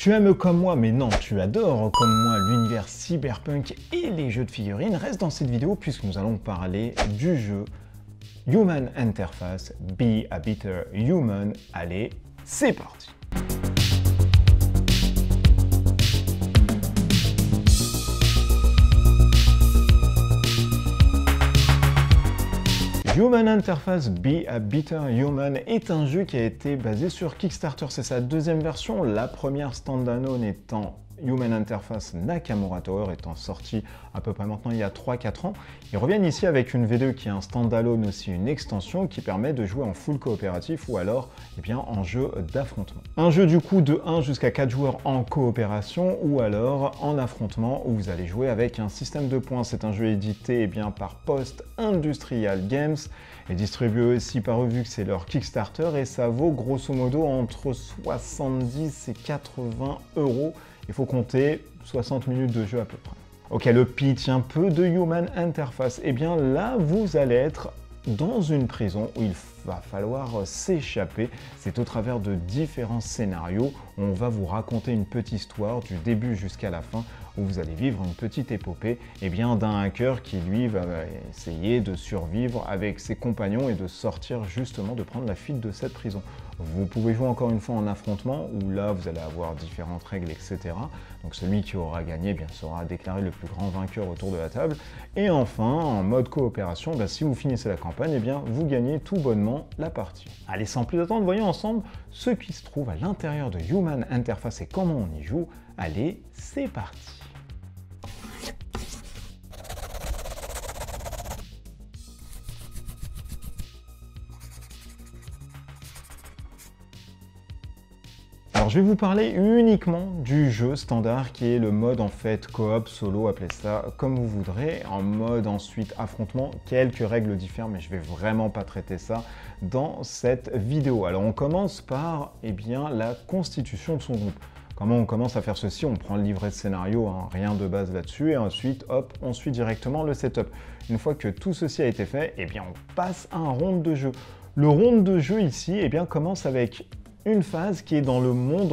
Tu aimes comme moi, mais non, tu adores comme moi l'univers cyberpunk et les jeux de figurines. Reste dans cette vidéo puisque nous allons parler du jeu Human Interface Be a Better Human. Allez, c'est parti! Human Interface Be a Better Human est un jeu qui a été basé sur Kickstarter. C'est sa deuxième version, la première standalone étant Human Interface Nakamura Tower étant sorti à peu près maintenant il y a 3-4 ans. Ils reviennent ici avec une V2 qui est un standalone aussi, une extension qui permet de jouer en full coopératif ou alors en jeu d'affrontement. Un jeu du coup de 1 jusqu'à 4 joueurs en coopération ou alors en affrontement où vous allez jouer avec un système de points. C'est un jeu édité par Post Industrial Games et distribué aussi par eux vu que c'est leur Kickstarter et ça vaut grosso modo entre 70 et 80 €. Il faut compter 60 minutes de jeu à peu près. Ok, le pitch un peu de Human Interface. Eh bien là, vous allez être dans une prison où il va falloir s'échapper. C'est au travers de différents scénarios. On va vous raconter une petite histoire du début jusqu'à la fin où vous allez vivre une petite épopée d'un hacker qui lui va essayer de survivre avec ses compagnons et de sortir justement, de prendre la fuite de cette prison. Vous pouvez jouer encore une fois en affrontement où là vous allez avoir différentes règles, etc. Donc celui qui aura gagné sera déclaré le plus grand vainqueur autour de la table. Et enfin, en mode coopération, si vous finissez la campagne, vous gagnez tout bonnement la partie. Allez, sans plus attendre, voyons ensemble ce qui se trouve à l'intérieur de Human Interface et comment on y joue. Allez, c'est parti! Alors je vais vous parler uniquement du jeu standard qui est le mode coop, solo, appelez ça comme vous voudrez. En mode ensuite affrontement, quelques règles diffèrent mais je vais vraiment pas traiter ça dans cette vidéo. Alors on commence par la constitution de son groupe. Comment on commence à faire ceci? On prend le livret de scénario, rien de base là-dessus, et ensuite, hop, on suit directement le setup. Une fois que tout ceci a été fait, on passe à un round de jeu. Le round de jeu ici, commence avec une phase qui est dans le monde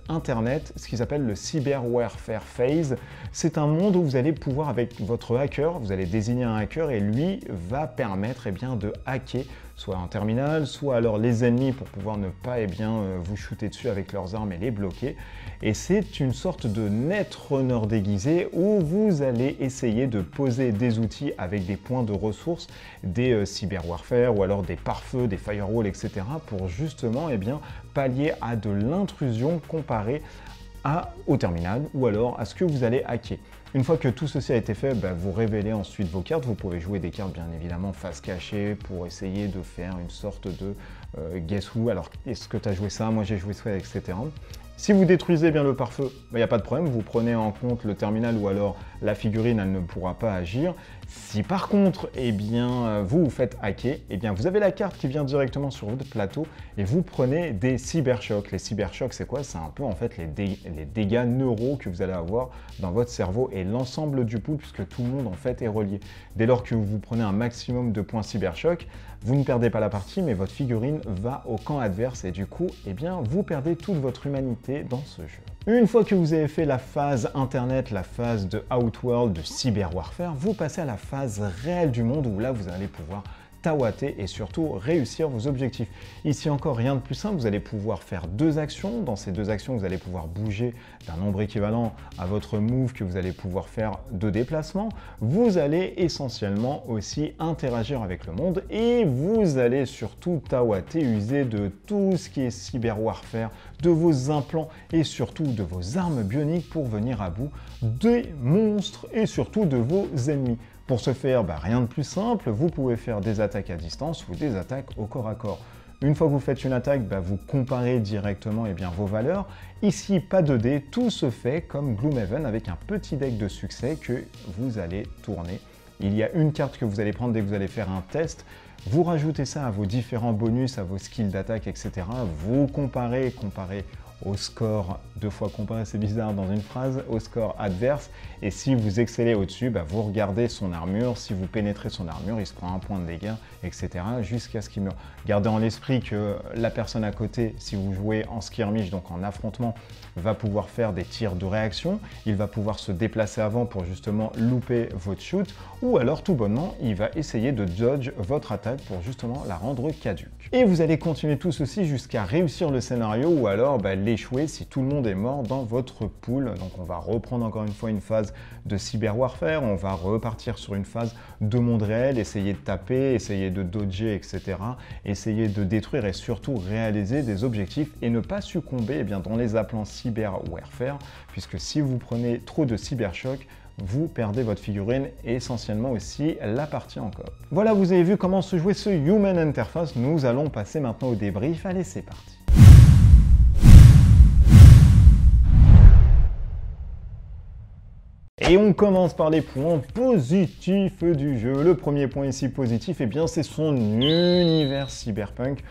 internet, ce qu'ils appellent le cyber warfare phase. C'est un monde où vous allez pouvoir avec votre hacker, vous allez désigner un hacker et lui va permettre de hacker soit un terminal, soit alors les ennemis pour pouvoir ne pas vous shooter dessus avec leurs armes et les bloquer. Et c'est une sorte de netrunner déguisé où vous allez essayer de poser des outils avec des points de ressources, des cyber warfare ou alors des pare-feux, des firewalls, etc. pour justement pallier à de l'intrusion comparée au terminal ou alors à ce que vous allez hacker. Une fois que tout ceci a été fait, vous révélez ensuite vos cartes. Vous pouvez jouer des cartes bien évidemment face cachée pour essayer de faire une sorte de guess who. Alors est-ce que tu as joué ça? Moi j'ai joué ça, etc. Si vous détruisez le pare-feu, il n'y a pas de problème, vous prenez en compte le terminal ou alors la figurine, elle ne pourra pas agir. Si par contre, vous vous faites hacker, vous avez la carte qui vient directement sur votre plateau et vous prenez des cyberchocs. Les cyberchocs, c'est quoi? C'est un peu les dégâts neuraux que vous allez avoir dans votre cerveau et l'ensemble du pool puisque tout le monde est relié. Dès lors que vous prenez un maximum de points cyberchoc, vous ne perdez pas la partie, mais votre figurine va au camp adverse et du coup, vous perdez toute votre humanité dans ce jeu. Une fois que vous avez fait la phase internet, la phase de Outworld, de cyber warfare, vous passez à la phase réelle du monde où là, vous allez pouvoir tawater et surtout réussir vos objectifs. Ici encore, rien de plus simple, vous allez pouvoir faire 2 actions. Dans ces 2 actions, vous allez pouvoir bouger d'un nombre équivalent à votre move que vous allez pouvoir faire de déplacement. Vous allez essentiellement aussi interagir avec le monde et vous allez surtout tawater, user de tout ce qui est cyber warfare, de vos implants et surtout de vos armes bioniques pour venir à bout des monstres et surtout de vos ennemis. Pour ce faire, rien de plus simple, vous pouvez faire des attaques à distance ou des attaques au corps à corps. Une fois que vous faites une attaque, vous comparez directement vos valeurs. Ici, pas de dés, tout se fait comme Gloomhaven avec un petit deck de succès que vous allez tourner. Il y a une carte que vous allez prendre dès que vous allez faire un test. Vous rajoutez ça à vos différents bonus, à vos skills d'attaque, etc. Vous comparez au score 2 fois comparé, c'est bizarre dans une phrase, au score adverse. Et si vous excellez au-dessus, vous regardez son armure. Si vous pénétrez son armure, il se prend 1 point de dégâts, etc. jusqu'à ce qu'il meure. Gardez en l'esprit que la personne à côté, si vous jouez en skirmish, donc en affrontement, va pouvoir faire des tirs de réaction. Il va pouvoir se déplacer avant pour justement louper votre shoot. Ou alors, tout bonnement, il va essayer de dodge votre attaque pour justement la rendre caduque. Et vous allez continuer tout ceci jusqu'à réussir le scénario ou alors l'échouer si tout le monde est mort dans votre pool. Donc on va reprendre encore une fois une phase de cyber warfare, on va repartir sur une phase de monde réel, essayer de taper, essayer de dodger, etc. Essayer de détruire et surtout réaliser des objectifs et ne pas succomber dans les appelants cyber warfare, puisque si vous prenez trop de cyberchoc, vous perdez votre figurine et essentiellement aussi la partie en coop. Voilà, vous avez vu comment se jouait ce Human Interface. Nous allons passer maintenant au débrief. Allez, c'est parti. Et on commence par les points positifs du jeu. Le premier point ici positif, c'est son univers cyberpunk.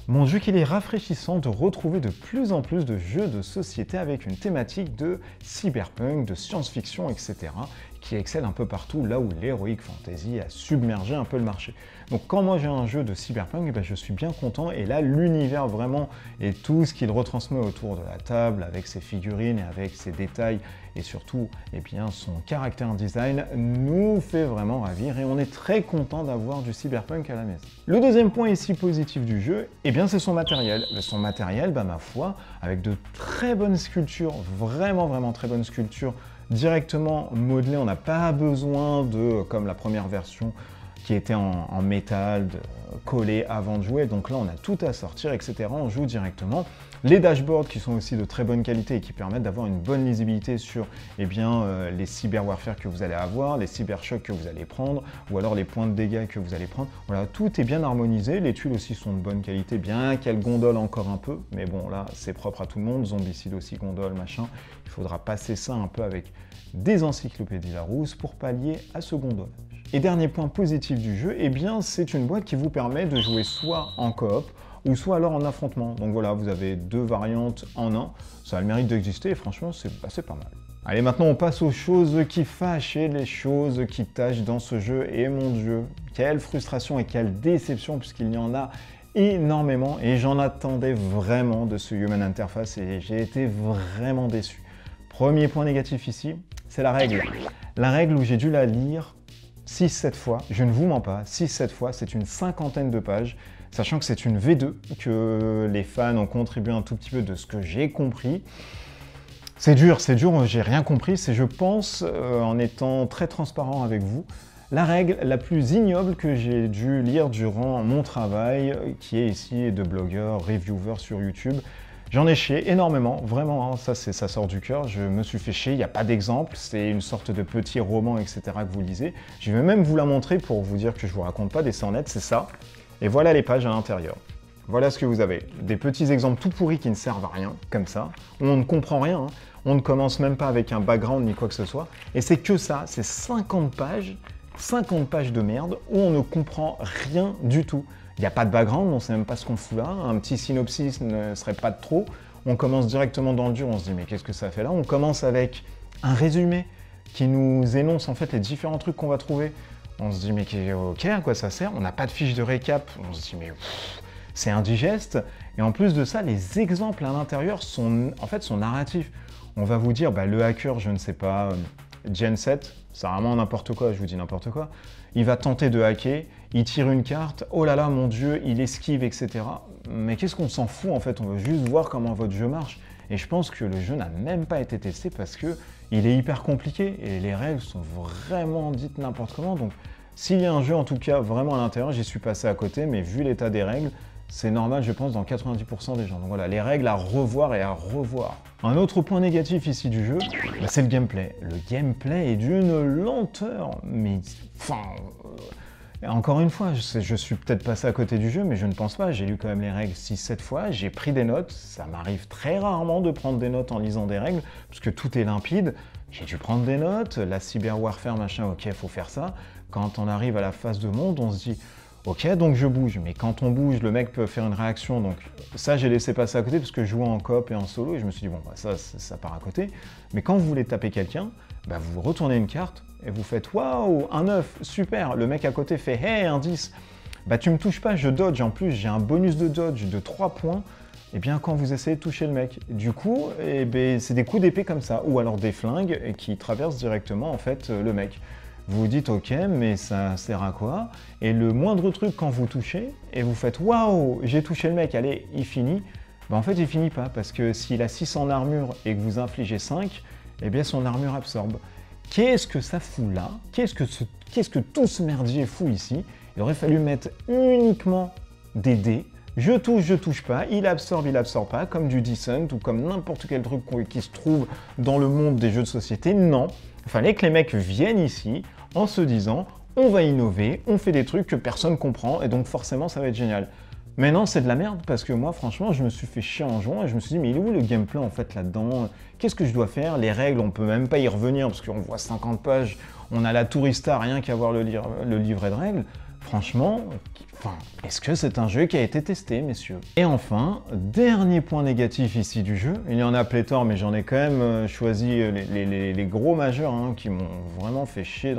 Mon Dieu qu'il est rafraîchissant de retrouver de plus en plus de jeux de société avec une thématique de cyberpunk, de science-fiction, etc. qui excelle un peu partout là où l'heroic fantasy a submergé un peu le marché. Donc quand moi j'ai un jeu de cyberpunk, je suis bien content et là l'univers vraiment et tout ce qu'il retransmet autour de la table avec ses figurines et avec ses détails et surtout son caractère design nous fait vraiment ravir et on est très content d'avoir du cyberpunk à la maison. Le deuxième point ici positif du jeu, c'est son matériel. Son matériel, ma foi, avec de très bonnes sculptures, vraiment très bonnes sculptures, directement modelées, on n'a pas besoin de, comme la première version, qui était en métal, collé avant de jouer. Donc là, on a tout à sortir, etc. On joue directement. Les dashboards qui sont aussi de très bonne qualité et qui permettent d'avoir une bonne lisibilité sur les cyber warfare que vous allez avoir, les cyber chocs que vous allez prendre, ou alors les points de dégâts que vous allez prendre. Voilà, tout est bien harmonisé. Les tuiles aussi sont de bonne qualité, bien qu'elles gondolent encore un peu. Mais bon, là, c'est propre à tout le monde. Zombicide aussi gondole, machin. Il faudra passer ça un peu avec des encyclopédies Larousse pour pallier à ce gondolage. Et dernier point positif du jeu, c'est une boîte qui vous permet de jouer soit en coop, ou soit alors en affrontement. Donc voilà, vous avez deux variantes en un. Ça a le mérite d'exister et franchement, c'est pas mal. Allez, maintenant on passe aux choses qui fâchent et les choses qui tâchent dans ce jeu. Et mon Dieu, quelle frustration et quelle déception, puisqu'il y en a énormément. Et j'en attendais vraiment de ce Human Interface et j'ai été vraiment déçu. Premier point négatif ici, c'est la règle. La règle où j'ai dû la lire 6-7 fois, je ne vous mens pas, 6-7 fois, c'est une cinquantaine de pages, sachant que c'est une V2, que les fans ont contribué un tout petit peu de ce que j'ai compris. C'est dur, j'ai rien compris, c'est je pense, en étant très transparent avec vous, la règle la plus ignoble que j'ai dû lire durant mon travail, qui est ici de blogueur, reviewer sur YouTube. J'en ai chié énormément, vraiment, hein, ça sort du cœur, je me suis fait chier, il n'y a pas d'exemple, c'est une sorte de petit roman, etc. que vous lisez. Je vais même vous la montrer pour vous dire que je vous raconte pas des sornettes, c'est ça. Et voilà les pages à l'intérieur. Voilà ce que vous avez. Des petits exemples tout pourris qui ne servent à rien, comme ça. On ne comprend rien, hein. On ne commence même pas avec un background ni quoi que ce soit. Et c'est que ça, c'est 50 pages de merde où on ne comprend rien du tout. Il n'y a pas de background, on ne sait même pas ce qu'on fout là, un petit synopsis ne serait pas de trop. On commence directement dans le dur, on se dit mais qu'est-ce que ça fait là? On commence avec un résumé qui nous énonce en fait les différents trucs qu'on va trouver. On se dit mais ok, à quoi ça sert? On n'a pas de fiche de récap, on se dit mais c'est indigeste. Et en plus de ça, les exemples à l'intérieur sont narratifs. On va vous dire, le hacker, je ne sais pas, Genset, c'est vraiment n'importe quoi, je vous dis n'importe quoi. Il va tenter de hacker, il tire une carte, oh là là, mon Dieu, il esquive, etc. Mais qu'est-ce qu'on s'en fout en fait? On veut juste voir comment votre jeu marche. Et je pense que le jeu n'a même pas été testé parce que il est hyper compliqué et les règles sont vraiment dites n'importe comment. Donc s'il y a un jeu en tout cas vraiment à l'intérieur, j'y suis passé à côté, mais vu l'état des règles, c'est normal, je pense, dans 90% des gens. Donc voilà, les règles à revoir et à revoir. Un autre point négatif ici du jeu, c'est le gameplay. Le gameplay est d'une lenteur, mais enfin... encore une fois, je suis peut-être passé à côté du jeu, mais je ne pense pas. J'ai lu quand même les règles 6-7 fois, j'ai pris des notes. Ça m'arrive très rarement de prendre des notes en lisant des règles, puisque tout est limpide. J'ai dû prendre des notes, la cyber warfare, machin, ok, il faut faire ça. Quand on arrive à la phase de monde, on se dit... Ok, donc je bouge, mais quand on bouge, le mec peut faire une réaction, donc ça j'ai laissé passer à côté parce que je jouais en coop et en solo, et je me suis dit, bon, bah, ça part à côté. Mais quand vous voulez taper quelqu'un, bah, vous retournez une carte et vous faites, waouh, un 9, super, le mec à côté fait, hey, un 10. Bah tu me touches pas, je dodge, en plus j'ai un bonus de dodge de 3 points, et bien quand vous essayez de toucher le mec. Du coup, eh ben, c'est des coups d'épée comme ça, ou alors des flingues qui traversent directement en fait le mec. Vous vous dites ok, mais ça sert à quoi? Et le moindre truc quand vous touchez, et vous faites waouh, j'ai touché le mec, allez, il finit. Bah en fait il finit pas, parce que s'il a 6 en armure et que vous infligez 5, eh bien son armure absorbe. Qu'est-ce que ça fout là? Qu'est-ce que tout ce merdier fout ici? Il aurait fallu mettre uniquement des dés. Je touche pas, il absorbe pas, comme du Descent ou comme n'importe quel truc qui se trouve dans le monde des jeux de société. Non, il fallait que les mecs viennent ici en se disant on va innover, on fait des trucs que personne comprend et donc forcément ça va être génial. Mais non, c'est de la merde parce que moi franchement je me suis fait chier en jouant et je me suis dit mais il est où le gameplay en fait là-dedans? Qu'est-ce que je dois faire? Les règles, on peut même pas y revenir parce qu'on voit 50 pages, on a la tourista rien qu'à voir le livret de règles. Franchement, est-ce que c'est un jeu qui a été testé, messieurs? Et enfin, dernier point négatif ici du jeu, il y en a pléthore, mais j'en ai quand même choisi les gros majeurs hein, qui m'ont vraiment fait chier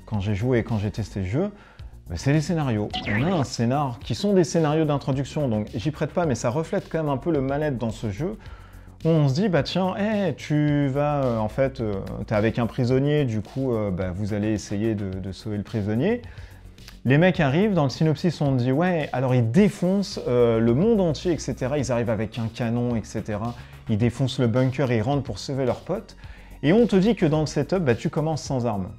quand j'ai joué et quand j'ai testé le jeu, c'est les scénarios. On a un scénar qui sont des scénarios d'introduction, donc j'y prête pas, mais ça reflète quand même un peu le mal-être dans ce jeu, où on se dit, bah tiens, hey, tu vas, en fait, t'es avec un prisonnier, du coup, bah, vous allez essayer de sauver le prisonnier. Les mecs arrivent, dans le synopsis on dit ouais, alors ils défoncent le monde entier, etc. Ils arrivent avec un canon, etc. Ils défoncent le bunker, ils rentrent pour sauver leurs potes. Et on te dit que dans le setup, bah, tu commences sans armes.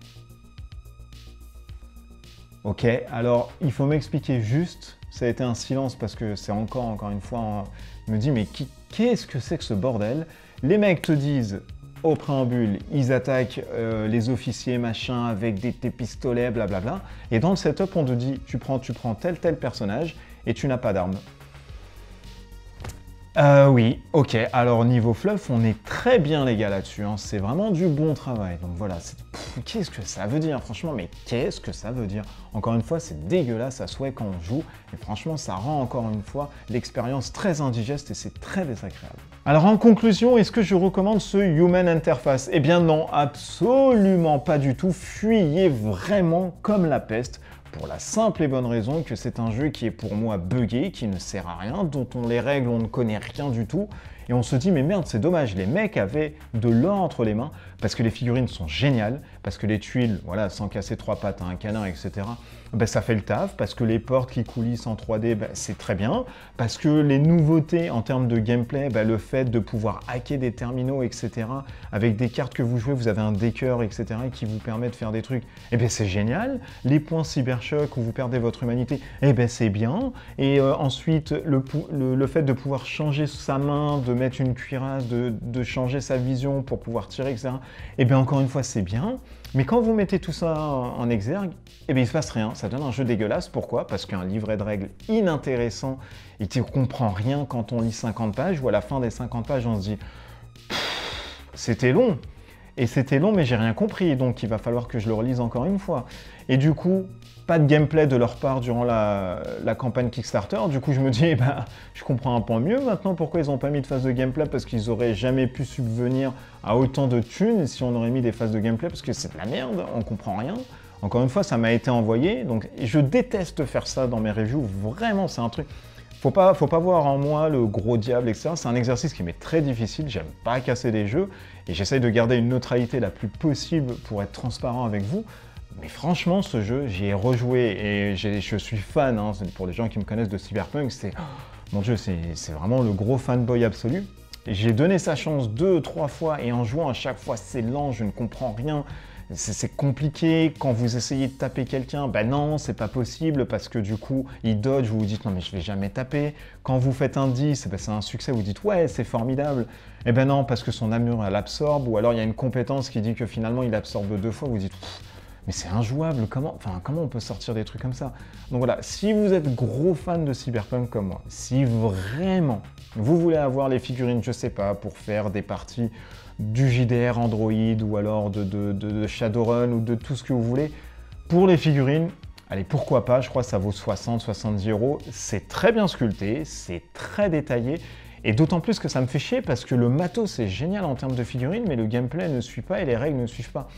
Ok, alors il faut m'expliquer juste, ça a été un silence parce que c'est encore une fois, je me dis mais qu'est-ce que c'est que ce bordel? Les mecs te disent au préambule, ils attaquent les officiers, machin, avec des pistolets, blablabla. Et dans le setup, on te dit, tu prends tel personnage et tu n'as pas d'arme. Oui, ok. Alors, niveau fluff, on est très bien, les gars, là-dessus. Hein. C'est vraiment du bon travail. Donc voilà, qu'est-ce que ça veut dire? Franchement, mais qu'est-ce que ça veut dire? Encore une fois, c'est dégueulasse à souhait quand on joue. Et franchement, ça rend encore une fois l'expérience très indigeste et c'est très désagréable. Alors en conclusion, est-ce que je recommande ce Human Interface? Eh bien non, absolument pas du tout. Fuyez vraiment comme la peste. Pour la simple et bonne raison que c'est un jeu qui est pour moi buggé, qui ne sert à rien, dont les règles on ne connaît rien du tout, et on se dit mais merde c'est dommage, les mecs avaient de l'or entre les mains, parce que les figurines sont géniales, parce que les tuiles, voilà, sans casser 3 pattes à un canard, etc., ben, ça fait le taf, parce que les portes qui coulissent en 3D, ben, c'est très bien, parce que les nouveautés en termes de gameplay, ben, le fait de pouvoir hacker des terminaux, etc., avec des cartes que vous jouez, vous avez un decker, etc., qui vous permet de faire des trucs, et ben c'est génial, les points cyberchoc où vous perdez votre humanité, et ben c'est bien, et ensuite le fait de pouvoir changer sa main, de mettre une cuirasse, de changer sa vision pour pouvoir tirer, etc., et bien encore une fois c'est bien, mais quand vous mettez tout ça en exergue, eh bien il se passe rien, ça donne un jeu dégueulasse. Pourquoi? Parce qu'un livret de règles inintéressant et qui ne comprend rien quand on lit 50 pages, ou à la fin des 50 pages on se dit c'était long, et c'était long mais j'ai rien compris, donc il va falloir que je le relise encore une fois. Et du coup, pas de gameplay de leur part durant la campagne Kickstarter, du coup je me dis, bah, je comprends un peu mieux maintenant pourquoi ils n'ont pas mis de phase de gameplay, parce qu'ils auraient jamais pu subvenir à autant de thunes si on aurait mis des phases de gameplay, parce que c'est de la merde, on comprend rien. Encore une fois, ça m'a été envoyé, donc je déteste faire ça dans mes reviews, vraiment c'est un truc... Faut pas voir en moi le gros diable, etc. C'est un exercice qui m'est très difficile, j'aime pas casser des jeux, et j'essaye de garder une neutralité la plus possible pour être transparent avec vous. Mais franchement, ce jeu, j'y ai rejoué et je suis fan, hein, pour les gens qui me connaissent de Cyberpunk, mon Dieu, c'est vraiment le gros fanboy absolu. J'ai donné sa chance 2-3 fois et en jouant à chaque fois, c'est lent, je ne comprends rien. C'est compliqué, quand vous essayez de taper quelqu'un, ben non, c'est pas possible parce que du coup, il dodge, vous vous dites non mais je vais jamais taper. Quand vous faites un 10, ben, c'est un succès, vous dites ouais, c'est formidable. Et ben non, parce que son armure, elle absorbe, ou alors il y a une compétence qui dit que finalement il absorbe 2 fois, vous dites mais c'est injouable, comment on peut sortir des trucs comme ça? Donc voilà, si vous êtes gros fan de Cyberpunk comme moi, si vraiment vous voulez avoir les figurines, je sais pas, pour faire des parties du JDR Android ou alors de Shadowrun ou de tout ce que vous voulez, pour les figurines, allez, pourquoi pas, je crois que ça vaut 60-70 €. C'est très bien sculpté, c'est très détaillé, et d'autant plus que ça me fait chier parce que le matos c'est génial en termes de figurines, mais le gameplay ne suit pas et les règles ne suivent pas.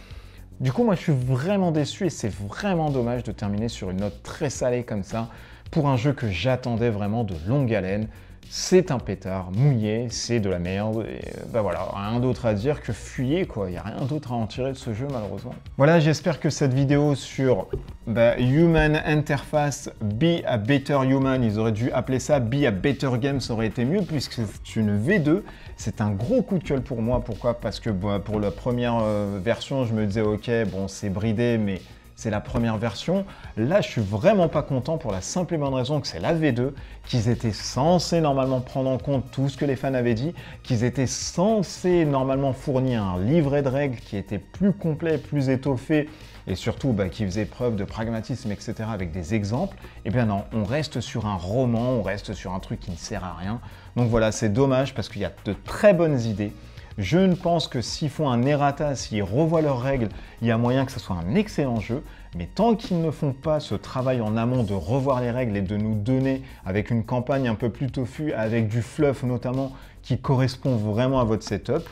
Du coup, moi je suis vraiment déçu et c'est vraiment dommage de terminer sur une note très salée comme ça pour un jeu que j'attendais vraiment de longue haleine. C'est un pétard mouillé, c'est de la merde, et bah voilà, rien d'autre à dire que fuyez quoi, il n'y a rien d'autre à en tirer de ce jeu malheureusement. Voilà, j'espère que cette vidéo sur Human Interface, Be a Better Human, ils auraient dû appeler ça Be a Better Game, ça aurait été mieux puisque c'est une V2, c'est un gros coup de gueule pour moi, pourquoi? Parce que pour la première version, je me disais ok, bon c'est bridé, mais c'est la première version. Là, je suis vraiment pas content pour la simple et bonne raison que c'est la V2, qu'ils étaient censés normalement prendre en compte tout ce que les fans avaient dit, qu'ils étaient censés normalement fournir un livret de règles qui était plus complet, plus étoffé, et surtout qui faisait preuve de pragmatisme, etc. avec des exemples. Et bien non, on reste sur un roman, on reste sur un truc qui ne sert à rien. Donc voilà, c'est dommage parce qu'il y a de très bonnes idées. Je ne pense que s'ils font un errata, s'ils revoient leurs règles, il y a moyen que ce soit un excellent jeu. Mais tant qu'ils ne font pas ce travail en amont de revoir les règles et de nous donner avec une campagne un peu plus toffue, avec du fluff notamment, qui correspond vraiment à votre setup,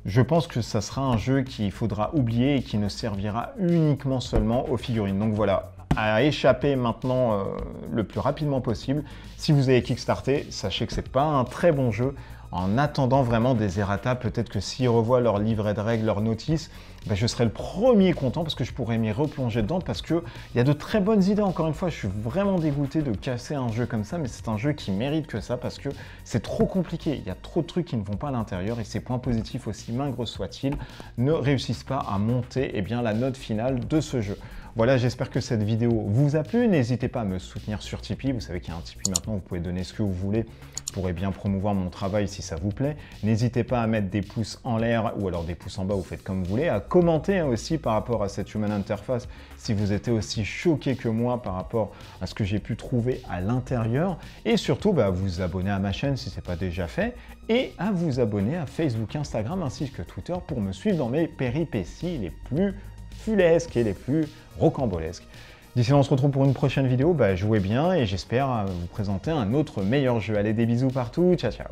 je pense que ça sera un jeu qu'il faudra oublier et qui ne servira uniquement seulement aux figurines. Donc voilà, à échapper maintenant le plus rapidement possible. Si vous avez kickstarté, sachez que c'est pas un très bon jeu. En attendant vraiment des errata, peut-être que s'ils revoient leur livret de règles, leur notice, je serai le premier content parce que je pourrais m'y replonger dedans parce qu'il y a de très bonnes idées. Encore une fois, je suis vraiment dégoûté de casser un jeu comme ça, mais c'est un jeu qui mérite que ça parce que c'est trop compliqué. Il y a trop de trucs qui ne vont pas à l'intérieur et ces points positifs, aussi maigres soient-ils, ne réussissent pas à monter la note finale de ce jeu. Voilà, j'espère que cette vidéo vous a plu. N'hésitez pas à me soutenir sur Tipeee. Vous savez qu'il y a un Tipeee maintenant, vous pouvez donner ce que vous voulez pour bien promouvoir mon travail si ça vous plaît. N'hésitez pas à mettre des pouces en l'air ou alors des pouces en bas, vous faites comme vous voulez. À commenter aussi par rapport à cette Human Interface si vous êtes aussi choqué que moi par rapport à ce que j'ai pu trouver à l'intérieur. Et surtout, à vous abonner à ma chaîne si ce n'est pas déjà fait et à vous abonner à Facebook, Instagram ainsi que Twitter pour me suivre dans mes péripéties les plus fulesques et les plus rocambolesques. D'ici là, on se retrouve pour une prochaine vidéo. Jouez bien et j'espère vous présenter un autre meilleur jeu. Allez, des bisous partout. Ciao, ciao.